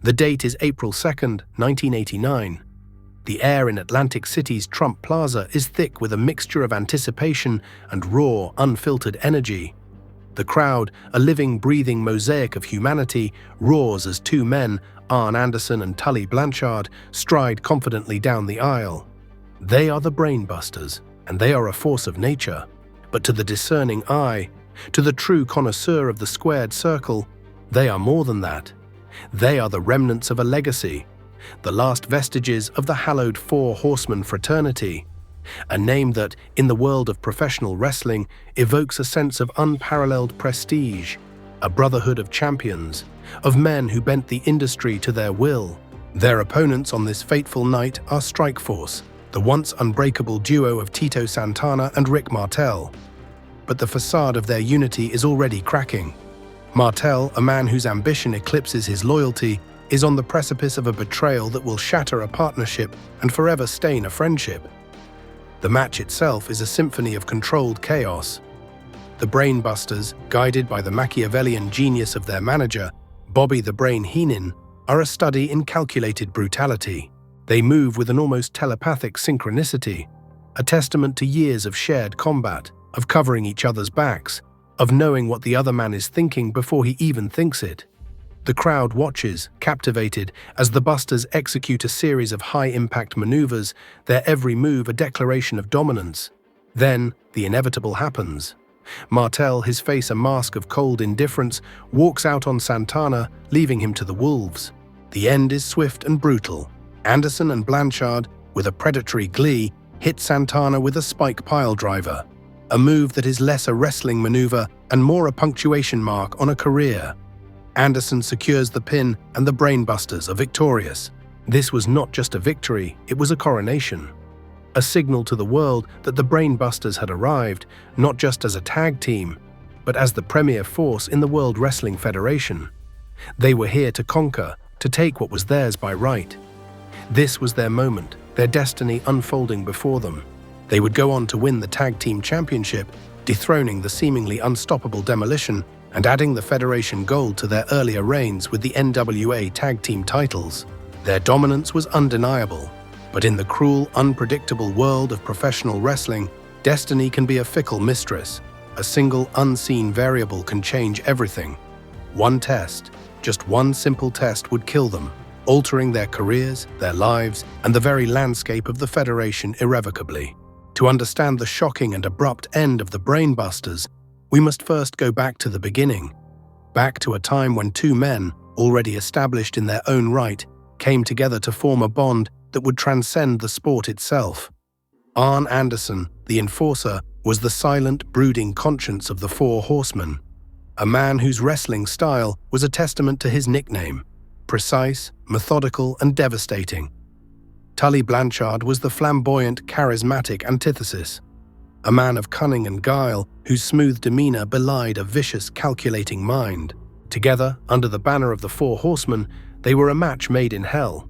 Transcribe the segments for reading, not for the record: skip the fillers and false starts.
The date is April 2nd, 1989. The air in Atlantic City's Trump Plaza is thick with a mixture of anticipation and raw, unfiltered energy. The crowd, a living, breathing mosaic of humanity, roars as two men, Arn Anderson and Tully Blanchard, stride confidently down the aisle. They are the brainbusters, and they are a force of nature. But to the discerning eye, to the true connoisseur of the squared circle, they are more than that. They are the remnants of a legacy, the last vestiges of the hallowed Four Horsemen fraternity, a name that, in the world of professional wrestling, evokes a sense of unparalleled prestige, a brotherhood of champions, of men who bent the industry to their will. Their opponents on this fateful night are Strikeforce, the once unbreakable duo of Tito Santana and Rick Martel. But the facade of their unity is already cracking. Martel, a man whose ambition eclipses his loyalty, is on the precipice of a betrayal that will shatter a partnership and forever stain a friendship. The match itself is a symphony of controlled chaos. The Brainbusters, guided by the Machiavellian genius of their manager, Bobby the Brain Heenan, are a study in calculated brutality. They move with an almost telepathic synchronicity, a testament to years of shared combat, of covering each other's backs, of knowing what the other man is thinking before he even thinks it. The crowd watches, captivated, as the Busters execute a series of high-impact maneuvers, their every move a declaration of dominance. Then, the inevitable happens. Martel, his face a mask of cold indifference, walks out on Santana, leaving him to the wolves. The end is swift and brutal. Anderson and Blanchard, with a predatory glee, hit Santana with a spike piledriver, a move that is less a wrestling maneuver and more a punctuation mark on a career. Anderson secures the pin and the Brainbusters are victorious. This was not just a victory, it was a coronation. A signal to the world that the Brainbusters had arrived, not just as a tag team, but as the premier force in the World Wrestling Federation. They were here to conquer, to take what was theirs by right. This was their moment, their destiny unfolding before them. They would go on to win the Tag Team Championship, dethroning the seemingly unstoppable Demolition and adding the Federation gold to their earlier reigns with the NWA Tag Team titles. Their dominance was undeniable, but in the cruel, unpredictable world of professional wrestling, destiny can be a fickle mistress. A single, unseen variable can change everything. One test, just one simple test would kill them, altering their careers, their lives, and the very landscape of the Federation irrevocably. To understand the shocking and abrupt end of the Brainbusters, we must first go back to the beginning, back to a time when two men, already established in their own right, came together to form a bond that would transcend the sport itself. Arn Anderson, the enforcer, was the silent, brooding conscience of the Four Horsemen, a man whose wrestling style was a testament to his nickname, precise, methodical, and devastating. Tully Blanchard was the flamboyant, charismatic antithesis, a man of cunning and guile whose smooth demeanor belied a vicious, calculating mind. Together, under the banner of the Four Horsemen, they were a match made in hell.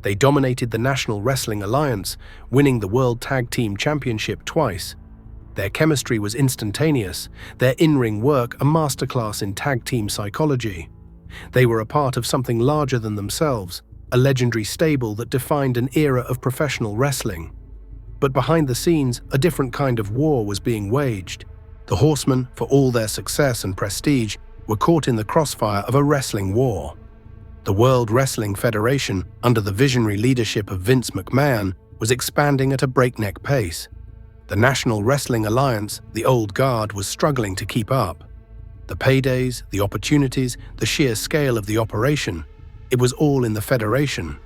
They dominated the National Wrestling Alliance, winning the World Tag Team Championship twice. Their chemistry was instantaneous, their in-ring work a masterclass in tag team psychology. They were a part of something larger than themselves, a legendary stable that defined an era of professional wrestling. But behind the scenes, a different kind of war was being waged. The Horsemen, for all their success and prestige, were caught in the crossfire of a wrestling war. The World Wrestling Federation, under the visionary leadership of Vince McMahon, was expanding at a breakneck pace. The National Wrestling Alliance, the old guard, was struggling to keep up. The paydays, the opportunities, the sheer scale of the operation, it was all in the Federation.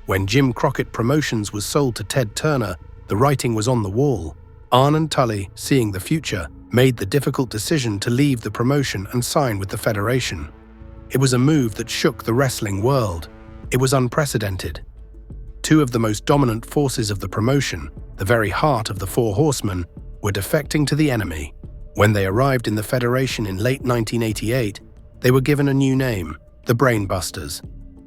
When Jim Crockett Promotions was sold to Ted Turner, the writing was on the wall. Arn and Tully, seeing the future, made the difficult decision to leave the promotion and sign with the Federation. It was a move that shook the wrestling world. It was unprecedented. Two of the most dominant forces of the promotion, the very heart of the Four Horsemen, were defecting to the enemy. When they arrived in the Federation in late 1988, they were given a new name, the Brainbusters,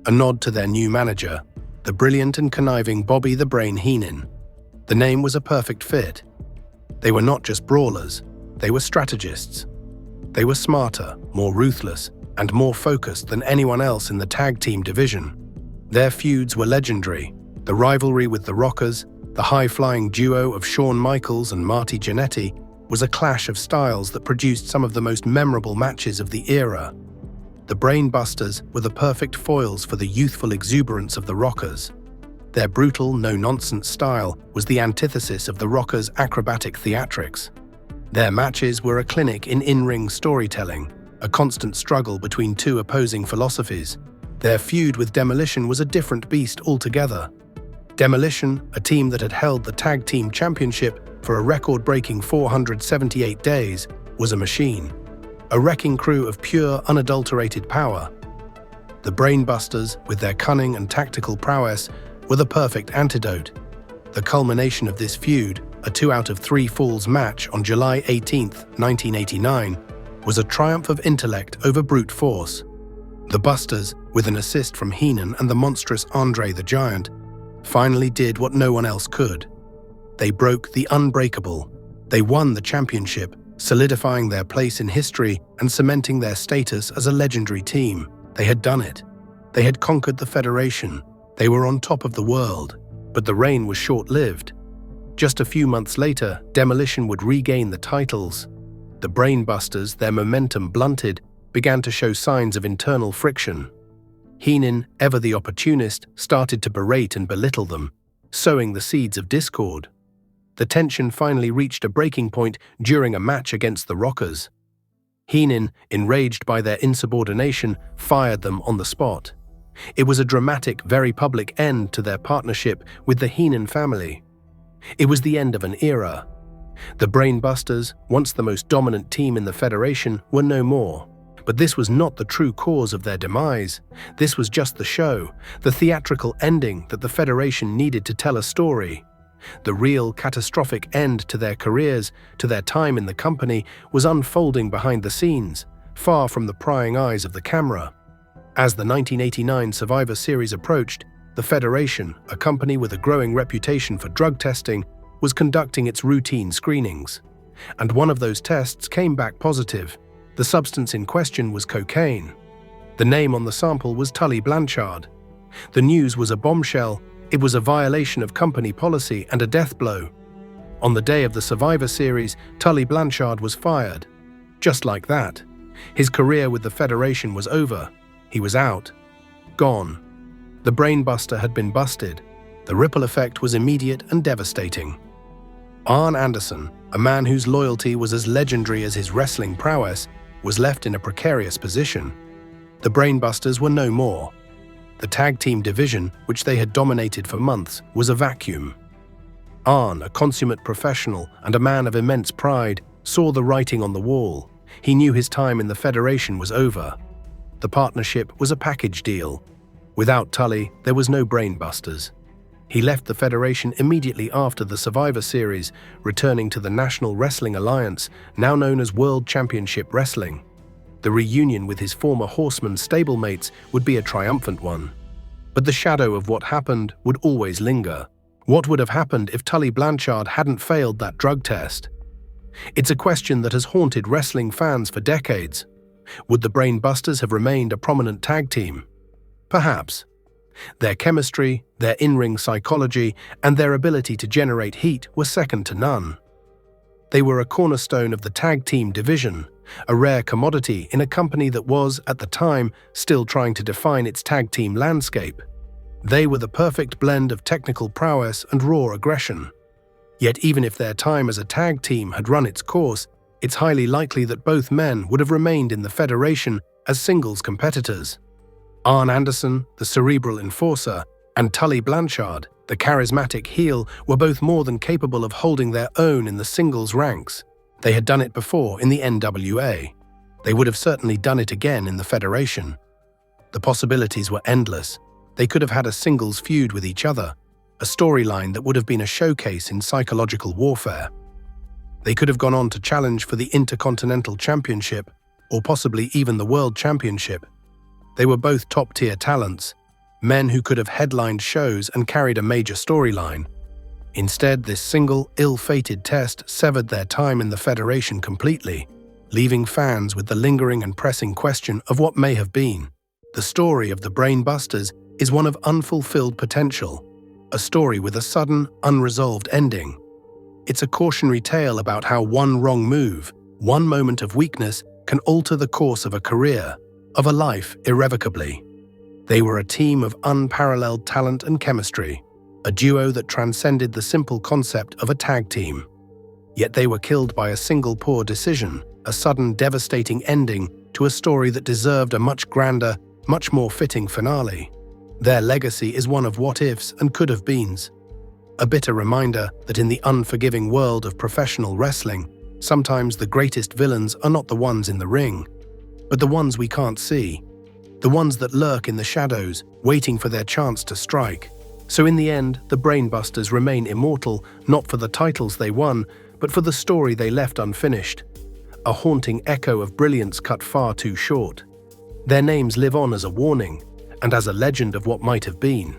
a nod to their new manager, the brilliant and conniving Bobby the Brain Heenan. The name was a perfect fit. They were not just brawlers, they were strategists. They were smarter, more ruthless, and more focused than anyone else in the tag team division. Their feuds were legendary. The rivalry with the Rockers, the high-flying duo of Shawn Michaels and Marty Jannetty, was a clash of styles that produced some of the most memorable matches of the era. The Brain Busters were the perfect foils for the youthful exuberance of the Rockers. Their brutal, no-nonsense style was the antithesis of the Rockers' acrobatic theatrics. Their matches were a clinic in in-ring storytelling, a constant struggle between two opposing philosophies. Their feud with Demolition was a different beast altogether. Demolition, a team that had held the Tag Team Championship for a record-breaking 478 days, was a machine. A wrecking crew of pure, unadulterated power. The Brain Busters, with their cunning and tactical prowess, were the perfect antidote. The culmination of this feud, a 2 out of 3 falls match on July 18, 1989, was a triumph of intellect over brute force. The Busters, with an assist from Heenan and the monstrous Andre the Giant, finally did what no one else could. They broke the unbreakable. They won the championship, solidifying their place in history and cementing their status as a legendary team. They had done it. They had conquered the Federation. They were on top of the world. But the reign was short-lived. Just a few months later, Demolition would regain the titles. The Brain Busters, their momentum blunted, began to show signs of internal friction. Heenan, ever the opportunist, started to berate and belittle them, sowing the seeds of discord. The tension finally reached a breaking point during a match against the Rockers. Heenan, enraged by their insubordination, fired them on the spot. It was a dramatic, very public end to their partnership with the Heenan family. It was the end of an era. The Brain Busters, once the most dominant team in the Federation, were no more. But this was not the true cause of their demise. This was just the show, the theatrical ending that the Federation needed to tell a story. The real catastrophic end to their careers, to their time in the company, was unfolding behind the scenes, far from the prying eyes of the camera. As the 1989 Survivor Series approached, the Federation, a company with a growing reputation for drug testing, was conducting its routine screenings. And one of those tests came back positive. The substance in question was cocaine. The name on the sample was Tully Blanchard. The news was a bombshell. It was a violation of company policy and a death blow. On the day of the Survivor Series, Tully Blanchard was fired. Just like that. His career with the Federation was over. He was out. Gone. The Brain Buster had been busted. The ripple effect was immediate and devastating. Arn Anderson, a man whose loyalty was as legendary as his wrestling prowess, was left in a precarious position. The Brain Busters were no more. The tag team division, which they had dominated for months, was a vacuum. Arn, a consummate professional and a man of immense pride, saw the writing on the wall. He knew his time in the Federation was over. The partnership was a package deal. Without Tully, there was no Brain Busters. He left the Federation immediately after the Survivor Series, returning to the National Wrestling Alliance, now known as World Championship Wrestling. The reunion with his former Horsemen stablemates would be a triumphant one. But the shadow of what happened would always linger. What would have happened if Tully Blanchard hadn't failed that drug test? It's a question that has haunted wrestling fans for decades. Would the Brain Busters have remained a prominent tag team? Perhaps. Their chemistry, their in-ring psychology, and their ability to generate heat were second to none. They were a cornerstone of the tag team division, a rare commodity in a company that was, at the time, still trying to define its tag team landscape. They were the perfect blend of technical prowess and raw aggression. Yet even if their time as a tag team had run its course, it's highly likely that both men would have remained in the Federation as singles competitors. Arn Anderson, the cerebral enforcer, and Tully Blanchard, the charismatic heel, were both more than capable of holding their own in the singles ranks. They had done it before in the NWA. They would have certainly done it again in the Federation. The possibilities were endless. They could have had a singles feud with each other, a storyline that would have been a showcase in psychological warfare. They could have gone on to challenge for the Intercontinental Championship, or possibly even the World Championship. They were both top-tier talents, men who could have headlined shows and carried a major storyline. Instead, this single, ill-fated test severed their time in the Federation completely. leaving fans with the lingering and pressing question of what may have been. The story of the Brainbusters is one of unfulfilled potential, a story with a sudden, unresolved ending. It's a cautionary tale about how one wrong move, one moment of weakness, can alter the course of a career, of a life irrevocably. They were a team of unparalleled talent and chemistry, a duo that transcended the simple concept of a tag team. Yet they were killed by a single poor decision, a sudden devastating ending to a story that deserved a much grander, much more fitting finale. Their legacy is one of what-ifs and could-have-beens. A bitter reminder that in the unforgiving world of professional wrestling, sometimes the greatest villains are not the ones in the ring, but the ones we can't see, the ones that lurk in the shadows, waiting for their chance to strike. So in the end, the Brainbusters remain immortal, not for the titles they won, but for the story they left unfinished, a haunting echo of brilliance cut far too short. Their names live on as a warning, and as a legend of what might have been.